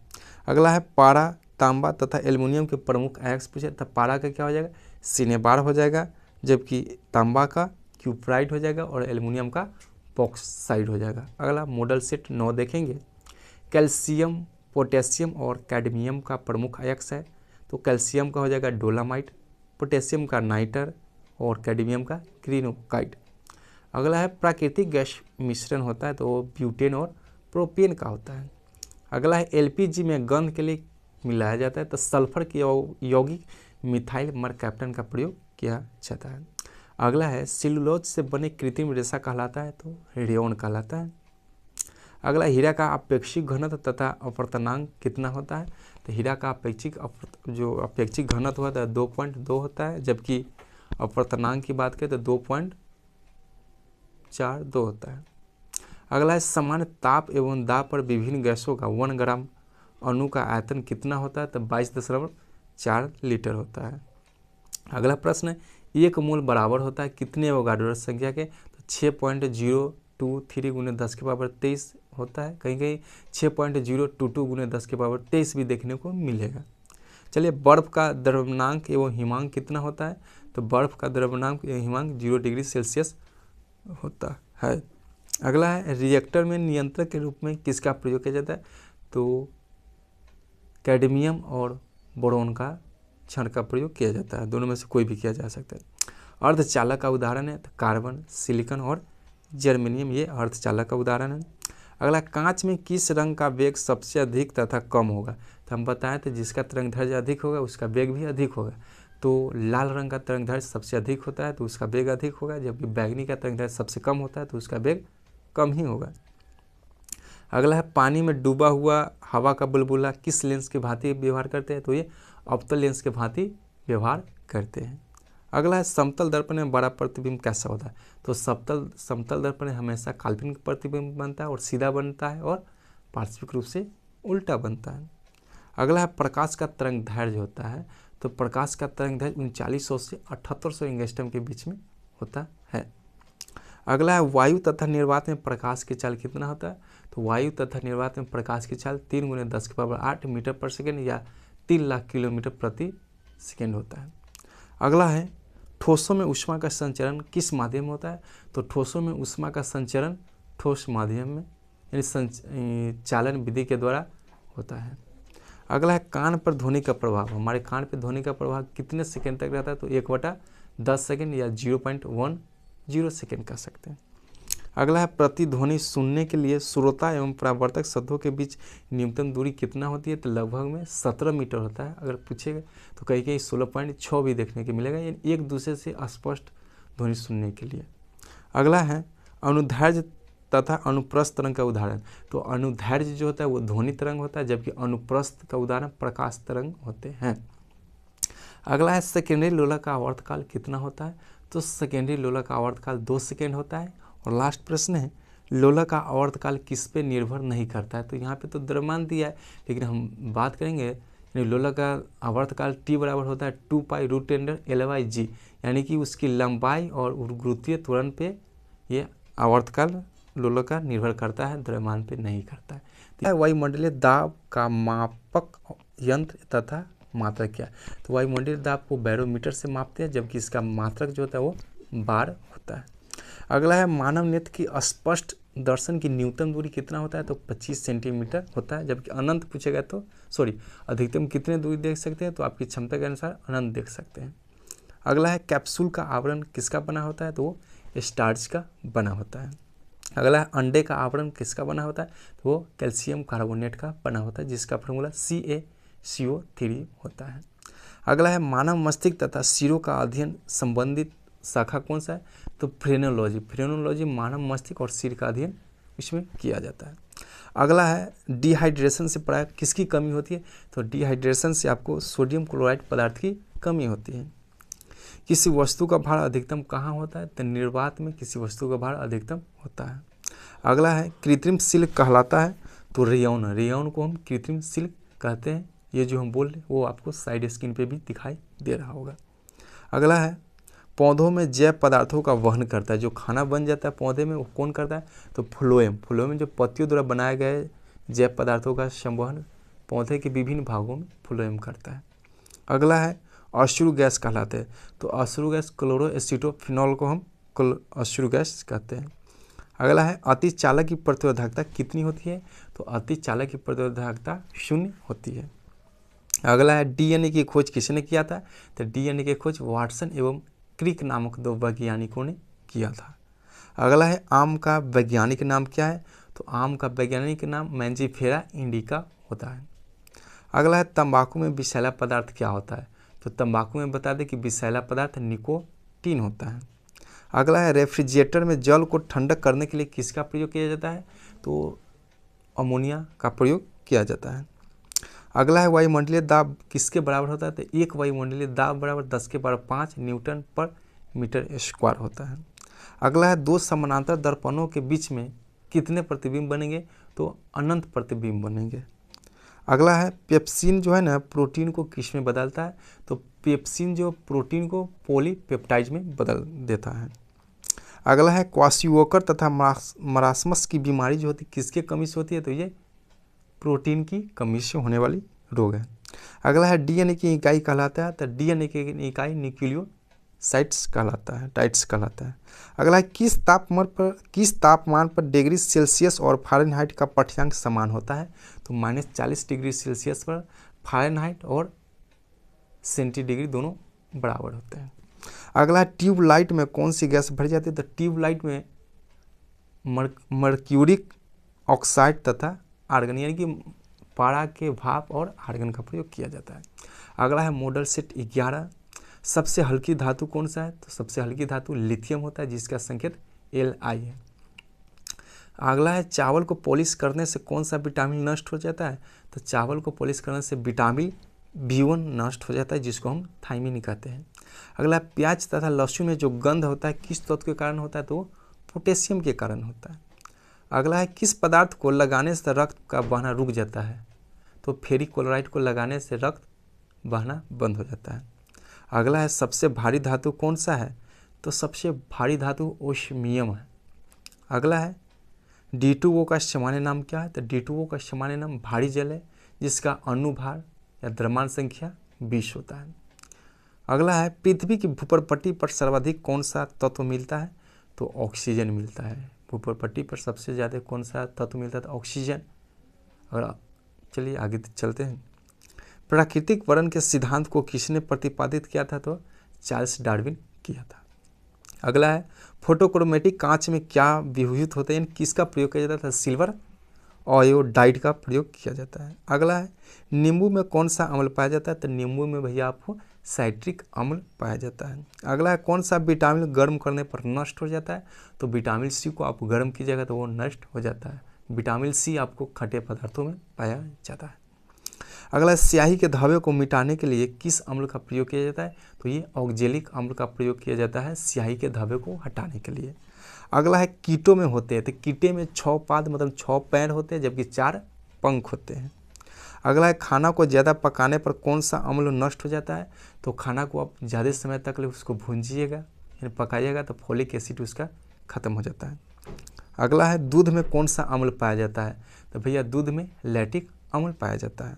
अगला है पारा, तांबा तथा एल्युमिनियम के प्रमुख अयस्क पूछे, तब पारा का क्या हो जाएगा? सिनेबार हो जाएगा, जबकि तांबा का क्यूप्राइट हो जाएगा और एल्युमिनियम का बॉक्साइड हो जाएगा। अगला मॉडल सेट 9 देखेंगे। कैल्शियम, पोटेशियम और कैडमियम का प्रमुख अयस्क है। तो कैल्शियम का हो जाएगा डोलामाइट, पोटेशियम का नाइटर और कैडमियम का ग्रीनोकाइट। अगला है प्राकृतिक गैस मिश्रण होता है, तो वो ब्यूटेन और प्रोपेन का होता है। अगला है एलपीजी में गंध के लिए मिलाया जाता है, तो सल्फर की यौगिक मिथाइल मरकैप्टन का प्रयोग किया जाता है। अगला है सेलुलोज से बने कृत्रिम रेशा कहलाता है, तो रेयॉन कहलाता है। अगला हीरा का अपेक्षिक घनत्व तथा अपवर्तनांक कितना होता है? तो हीरा का अपेक्षिक घनत्व होता है 2.2 होता है, जबकि अपवर्तनांक की बात करें तो 2.42 होता है। अगला है सामान्य ताप एवं दाब पर विभिन्न गैसों का 1 ग्राम अणु का आयतन कितना होता है? तो 22.4 लीटर होता है। अगला प्रश्न है 1 मोल बराबर होता है कितने एवोगाड्रो संख्या के? तो 6.023 गुने 10 के पावर 23 होता है। कहीं कहीं 6.022 गुने 10 के पावर 23 भी देखने को मिलेगा। चलिए बर्फ का द्रव्यमानांक एवं हिमांक कितना होता है? तो बर्फ का द्रव्यमानांक एवं हिमांक 0 डिग्री सेल्सियस होता है। अगला है रिएक्टर में नियंत्रक के रूप में किसका प्रयोग किया जाता है? तो कैडमियम और बोरोन का क्षण का प्रयोग किया जाता है, दोनों में से कोई भी किया जा सकता है। अर्धचालक का उदाहरण है तो कार्बन, सिलिकॉन और जर्मेनियम, ये अर्धचालक का उदाहरण है। अगला कांच में किस रंग का वेग सबसे अधिक तथा कम होगा? तो हम बताएं तो जिसका तरंगदैर्घ्य अधिक होगा उसका वेग भी अधिक होगा। तो लाल रंग का तरंगदैर्घ्य सबसे अधिक होता है तो उसका वेग अधिक होगा, जबकि बैगनी का तरंगदैर्घ्य सबसे कम होता है तो उसका वेग कम ही होगा। अगला है पानी में डूबा हुआ हवा का बुलबुला किस लेंस के भांति व्यवहार करते हैं? तो ये अवतल लेंस के भांति व्यवहार करते हैं। अगला है समतल दर्पण में बड़ा प्रतिबिंब कैसा होता है? तो समतल दर्पण में हमेशा काल्पनिक प्रतिबिंब बनता है और सीधा बनता है और पार्श्विक रूप से उल्टा बनता है। अगला है प्रकाश का तरंगदैर्घ्य होता है, तो प्रकाश का तरंगदैर्घ्य 3900 से 7800 एंगस्ट्रॉम के बीच में होता है। अगला है वायु तथा निर्वात में प्रकाश की चाल कितना होता है? तो वायु तथा निर्वात में प्रकाश की चाल 3 गुने 10 के पावर 8 मीटर पर सेकेंड या 3 लाख किलोमीटर प्रति सेकेंड होता है। अगला है ठोसों में ऊष्मा का संचरण किस माध्यम में होता है? तो ठोसों में ऊष्मा का संचरण ठोस माध्यम में यानी चालन विधि के द्वारा होता है। अगला है कान पर ध्वनि का प्रभाव। हमारे कान पर ध्वनि का प्रभाव कितने सेकेंड तक रहता है? तो 1/10 सेकेंड या 0.10 सेकेंड कह सकते हैं। अगला है प्रतिध्वनि सुनने के लिए श्रोता एवं परावर्तक शब्दों के बीच न्यूनतम दूरी कितना होती है? तो लगभग में 17 मीटर होता है। अगर पूछेगा तो कहीं कहीं 16.6 भी देखने को मिलेगा, यानी एक दूसरे से स्पष्ट ध्वनि सुनने के लिए। अगला है अनुदैर्घ्य तथा अनुप्रस्थ तरंग का उदाहरण। तो अनुदैर्घ्य जो होता है वो ध्वनि तरंग होता है, जबकि अनुप्रस्थ का उदाहरण प्रकाश तरंग होते हैं। अगला है सेकेंडरी लोलक का आवर्तकाल कितना होता है। तो सेकेंडरी लोलक का आवर्तकाल 2 सेकेंड होता है। और लास्ट प्रश्न है, लोलक का आवर्तकाल किस पे निर्भर नहीं करता है। तो यहाँ पे तो द्रव्यमान दिया है, लेकिन हम बात करेंगे लोलक का आवर्तकाल t बराबर होता है 2π√10⁻⁷, यानी कि उसकी लंबाई और गुरुत्वीय त्वरण पे ये आवर्तकाल लोलक का निर्भर करता है, द्रव्यमान पे नहीं करता है। वायुमंडलीय दाब का मापक यंत्र तथा मात्रक क्या है। तो वायुमंडलीय दाब को बैरोमीटर से मापते हैं, जबकि इसका मात्रक जो होता है वो बार होता है। अगला है मानव नेत्र की स्पष्ट दर्शन की न्यूनतम दूरी कितना होता है। तो 25 सेंटीमीटर होता है, जबकि अनंत पूछेगा तो अधिकतम कितने दूरी देख सकते हैं। तो आपकी क्षमता के अनुसार अनंत देख सकते हैं। अगला है कैप्सूल का आवरण किसका बना होता है। तो वो स्टार्च का बना होता है। अगला है अंडे का आवरण किसका बना होता है। तो वो कैल्शियम कार्बोनेट का बना होता है, जिसका फॉर्मूला CaCO3 होता है। अगला है मानव मस्तिष्क तथा सिरों का अध्ययन संबंधित शाखा कौन सा है। तो फ्रेनोलॉजी। फ्रेनोलॉजी मानव मस्तिष्क और सिर का अध्ययन इसमें किया जाता है। अगला है डिहाइड्रेशन से प्राय किसकी कमी होती है। तो डिहाइड्रेशन से आपको सोडियम क्लोराइड पदार्थ की कमी होती है। किसी वस्तु का भार अधिकतम कहाँ होता है। तो निर्वात में किसी वस्तु का भार अधिकतम होता है। अगला है कृत्रिम सिल्क कहलाता है। तो रेयन, रेयन को हम कृत्रिम सिल्क कहते हैं। ये जो हम बोल रहे हैं वो आपको साइड स्क्रीन पे भी दिखाई दे रहा होगा। अगला है पौधों में जैव पदार्थों का वहन करता है। जो खाना बन जाता है पौधे में वो कौन करता है। तो फ्लोएम। फ्लोएम जो पत्तियों द्वारा बनाए गए जैव पदार्थों का संवहन पौधे के विभिन्न भागों में फ्लोएम करता है। अगला है अश्रु गैस कहलाते हैं। तो अश्रु गैस क्लोरोएसिटोफिनॉल को हम अश्रु गैस कहते हैं। अगला है अति चालक की प्रतिरोधकता कितनी होती है। तो अति चालक की प्रतिरोधकता 0 होती है। अगला है डीएनए की खोज किसने किया था। तो डीएनए की खोज वाटसन एवं क्रिक नामक 2 वैज्ञानिकों ने किया था। अगला है आम का वैज्ञानिक नाम क्या है। तो आम का वैज्ञानिक नाम मैंजीफेरा इंडिका होता है। अगला है तंबाकू में विषैला पदार्थ क्या होता है। तो तंबाकू में बता दें कि विषैला पदार्थ निकोटीन होता है। अगला है रेफ्रिजरेटर में जल को ठंडक करने के लिए किसका प्रयोग किया जाता है। तो अमोनिया का प्रयोग किया जाता है। अगला है वायुमंडलीय दाब किसके बराबर होता है। तो एक वायुमंडलीय दाब बराबर 10⁵ न्यूटन पर मीटर स्क्वायर होता है। अगला है 2 समानांतर दर्पणों के बीच में कितने प्रतिबिंब बनेंगे। तो अनंत प्रतिबिंब बनेंगे। अगला है पेप्सिन जो है ना प्रोटीन को किस में बदलता है। तो पेप्सिन जो प्रोटीन को पॉलीपेप्टाइड में बदल देता है। अगला है क्वाशियोकर तथा मरासमस की बीमारी जो होती है किसके कमी से होती है। तो ये प्रोटीन की कमी से होने वाली रोग है। अगला है डीएनए की इकाई कहलाता है। तो डीएनए की इकाई न्यूक्लियोसाइड्स कहलाता है, टाइट्स कहलाता है। अगला है किस तापमान पर डिग्री सेल्सियस और फ़ारेनहाइट का पाठ्यांक समान होता है। तो -40 डिग्री सेल्सियस पर फ़ारेनहाइट और सेंटीग्रेड दोनों बराबर होते हैं। अगला है ट्यूबलाइट में कौन सी गैस भरी जाती है। तो ट्यूबलाइट में मर्क्यूरिक ऑक्साइड तथा आर्गन, यानी कि पारा के भाप और आर्गन का प्रयोग किया जाता है। अगला है मॉडल सेट 11 सबसे हल्की धातु कौन सा है। तो सबसे हल्की धातु लिथियम होता है, जिसका संकेत Li है। अगला है चावल को पॉलिश करने से कौन सा विटामिन नष्ट हो जाता है। तो चावल को पॉलिश करने से विटामिन B1 नष्ट हो जाता है, जिसको हम थायमिन कहते हैं। अगला प्याज तथा लहसुन में जो गंध होता है किस तत्व के कारण होता है। तो पोटेशियम के कारण होता है। अगला है किस पदार्थ को लगाने से रक्त का बहना रुक जाता है। तो फेरिक क्लोराइड को लगाने से रक्त बहना बंद हो जाता है। अगला है सबसे भारी धातु कौन सा है। तो सबसे भारी धातु ओस्मियम है। अगला है D2O का सामान्य नाम क्या है। तो D2O का सामान्य नाम भारी जल है, जिसका अणुभार या द्रव्यमान संख्या 20 होता है। अगला है पृथ्वी की भूपटपट्टी पर सर्वाधिक कौन सा तत्व मिलता है। तो ऑक्सीजन मिलता है। भूपटपट्टी पर सबसे ज़्यादा कौन सा तत्व मिलता है। तो ऑक्सीजन। और चलिए आगे चलते हैं। प्राकृतिक वर्ण के सिद्धांत को किसने प्रतिपादित किया था। तो चार्ल्स डार्विन किया था। अगला है फोटोक्रोमेटिक कांच में क्या विभूषित होते हैं, किसका प्रयोग किया जाता था। सिल्वर आयोडाइड का प्रयोग किया जाता है। अगला है नींबू में कौन सा अम्ल पाया जाता है। तो नींबू में भैया आपको साइट्रिक अम्ल पाया जाता है। अगला है कौन सा विटामिन गर्म करने पर नष्ट हो जाता है, तो विटामिन सी को आप गर्म कीजिएगा तो वो नष्ट हो जाता है। विटामिन सी आपको खट्टे पदार्थों में पाया जाता है। अगला स्याही के धब्बे को मिटाने के लिए किस अम्ल का प्रयोग किया जाता है, तो ये ऑक्जेलिक अम्ल का प्रयोग किया जाता है स्याही के धब्बे को हटाने के लिए। अगला है कीटों में होते हैं, तो कीटे में 6 पाद मतलब 6 पैर होते हैं जबकि 4 पंख होते हैं। अगला है खाना को ज़्यादा पकाने पर कौन सा अम्ल नष्ट हो जाता है, तो खाना को आप ज़्यादा समय तक उसको भूंजिएगा यानी पकाइएगा तो फोलिक एसिड उसका ख़त्म हो जाता है। अगला है दूध में कौन सा अम्ल पाया जाता है, तो भैया दूध में लैक्टिक अम्ल पाया जाता है।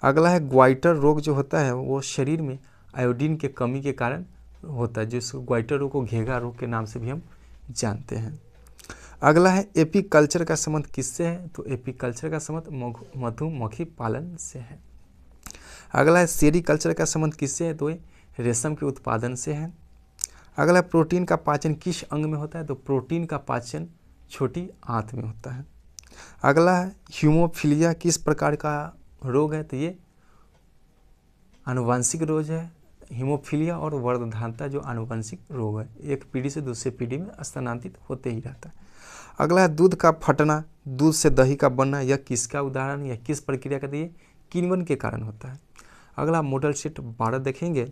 अगला है ग्वाइटर रोग जो होता है वो शरीर में आयोडीन के कमी के कारण होता है, जिसको ग्वाइटर रोग को घेगा रोग के नाम से भी हम जानते हैं। अगला है एपीकल्चर का संबंध किससे है, तो एपीकल्चर का संबंध मधुमक्खी पालन से है। अगला है सेरीकल्चर का संबंध किससे है, तो ये रेशम के उत्पादन से है। अगला प्रोटीन का पाचन किस अंग में होता है, तो प्रोटीन का पाचन छोटी आंत में होता है। अगला है हीमोफीलिया किस प्रकार का रोग है, तो ये आनुवंशिक रोग है। हीमोफीलिया और वर्धधानता जो आनुवंशिक रोग है, एक पीढ़ी से दूसरे पीढ़ी में स्थानांतरित होते ही रहता है। अगला है दूध का फटना, दूध से दही का बनना, यह किसका उदाहरण या किस प्रक्रिया का, दिए किण्वन के कारण होता है। अगला मॉडल सेट 12 देखेंगे।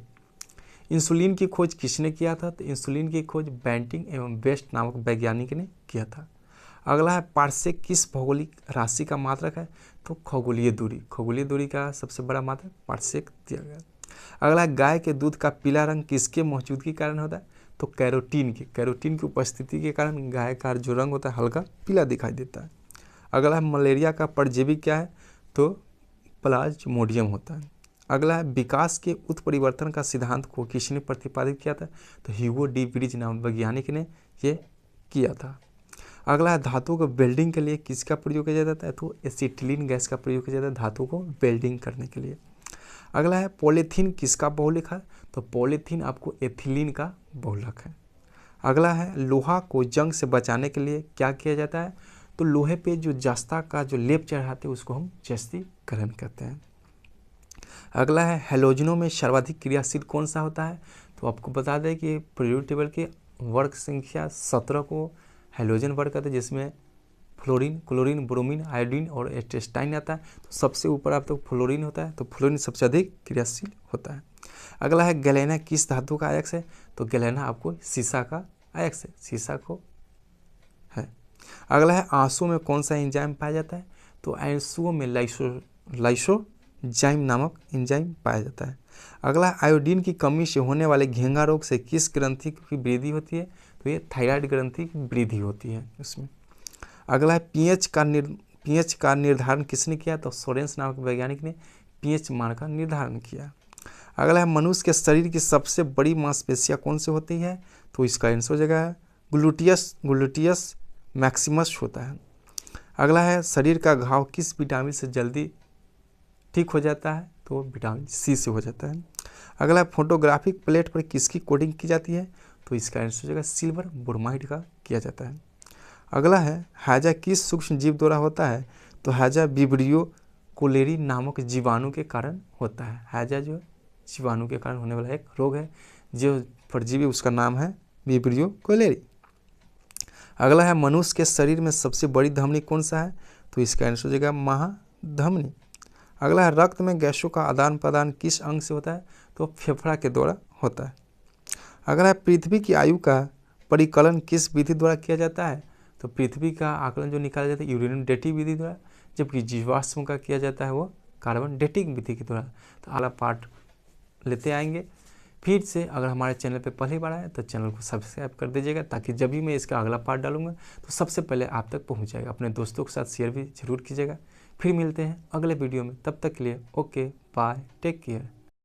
इंसुलिन की खोज किसने किया था, तो इंसुलिन की खोज बेंटिंग एवं बेस्ट नामक वैज्ञानिक ने किया था। अगला है पार्सेक किस भौगोलिक राशि का मात्रक है, तो खगोलीय दूरी का सबसे बड़ा मात्रक पार्सेक दिया गया। अगला है गाय के दूध का पीला रंग किसके मौजूदगी के कारण होता है, तो कैरोटीन की उपस्थिति के कारण गाय का जो रंग होता है हल्का पीला दिखाई देता है। अगला है मलेरिया का परजीवी क्या है, तो प्लाज्मोडियम होता है। अगला है विकास के उत्परिवर्तन का सिद्धांत को किसने प्रतिपादित किया था, तो ह्यूगो डी ब्रिज नामक वैज्ञानिक ने ये किया था। अगला है धातु को वेल्डिंग के लिए किसका प्रयोग किया जाता है, तो एसिटिलीन गैस का प्रयोग किया जाता है धातु को वेल्डिंग करने के लिए। अगला है पॉलीथीन किसका बहुलक है, तो पॉलीथीन आपको एथिलीन का बहुलक है। अगला है लोहा को जंग से बचाने के लिए क्या किया जाता है, तो लोहे पे जो जस्ता का जो लेप चढ़ाते हैं उसको हम जस्तीकरण कहते हैं। अगला है हैलोजनों में सर्वाधिक क्रियाशील कौन सा होता है, तो आपको बता दें कि पीरियोडिक टेबल के वर्ग संख्या 17 को हैलोजन वर्ग कहते हैं, जिसमें फ्लोरीन, क्लोरीन, ब्रोमीन, आयोडीन और एस्टेटाइन आता है। तो सबसे ऊपर आप तो फ्लोरीन होता है, तो फ्लोरीन सबसे अधिक क्रियाशील होता है। अगला है गैलेना किस धातु का आयक्स है, तो गैलेना आपको सीसा का आयक्स है, सीसा को है। अगला है आंसू में कौन सा एंजाइम पाया जाता है, तो आंसुओं में लाइसोजाइम नामक एंजाइम पाया जाता है। अगला आयोडीन की कमी से होने वाले घेंगा रोग से किस ग्रंथि की वृद्धि होती है, तो ये थायराइड ग्रंथि की वृद्धि होती है उसमें। अगला है पीएच का निर्धारण किसने किया, तो सोरेंस नामक वैज्ञानिक ने पीएच मान का निर्धारण किया। अगला है मनुष्य के शरीर की सबसे बड़ी मांसपेशियां कौन से होती है, तो इसका आंसर हो जाएगा ग्लूटियस मैक्सिमस होता है। अगला है शरीर का घाव किस विटामिन से जल्दी ठीक हो जाता है, तो विटामिन सी से हो जाता है। अगला है फोटोग्राफिक प्लेट पर किसकी कोटिंग की जाती है, तो इसका आंसर हो जाएगा सिल्वर ब्रोमाइड का किया जाता है। अगला है हैजा किस सूक्ष्म जीव द्वारा होता है, तो हैजा विब्रियो कोलेरी नामक जीवाणु के कारण होता है। हैजा जो जीवाणु के कारण होने वाला एक रोग है, जो परजीवी उसका नाम है विब्रियो कोलेरी। अगला है मनुष्य के शरीर में सबसे बड़ी धमनी कौन सा है, तो इसका आंसर हो जाएगा महाधमनी। अगला है रक्त में गैसों का आदान प्रदान किस अंग से होता है, तो फेफड़ा के द्वारा होता है। अगला है पृथ्वी की आयु का परिकलन किस विधि द्वारा किया जाता है, तो पृथ्वी का आकलन जो निकाला जाता है यूरेनियम डेटिंग विधि द्वारा, जबकि जीवाश्म का किया जाता है वो कार्बन डेटिंग विधि के द्वारा। तो अगला पार्ट लेते आएंगे। फिर से अगर हमारे चैनल पे पहली बार आए तो चैनल को सब्सक्राइब कर दीजिएगा, ताकि जब भी मैं इसका अगला पार्ट डालूंगा तो सबसे पहले आप तक पहुंच जाएगा। अपने दोस्तों के साथ शेयर भी जरूर कीजिएगा। फिर मिलते हैं अगले वीडियो में, तब तक के लिए ओके बाय, टेक केयर।